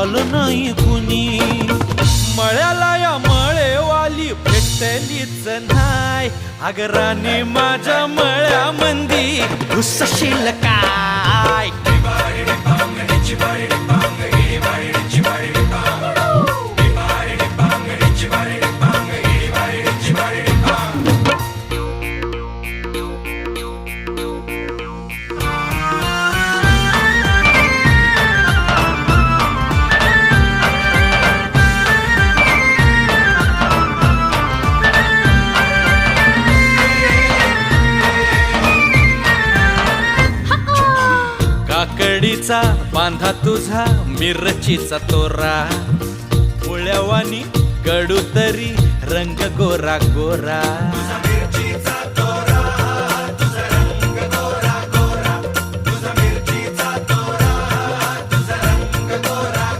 आलं नाही कुणी. मळ्याला या मळेवाली भेटलीच नाय. अगं राणी माझ्या मळ्यामंदी घुसशील काय. काकडीचा बांधा तुझा मिरचीचा तोरा. मुळ्यावानी कडू तरी रंग गोरा गोरा.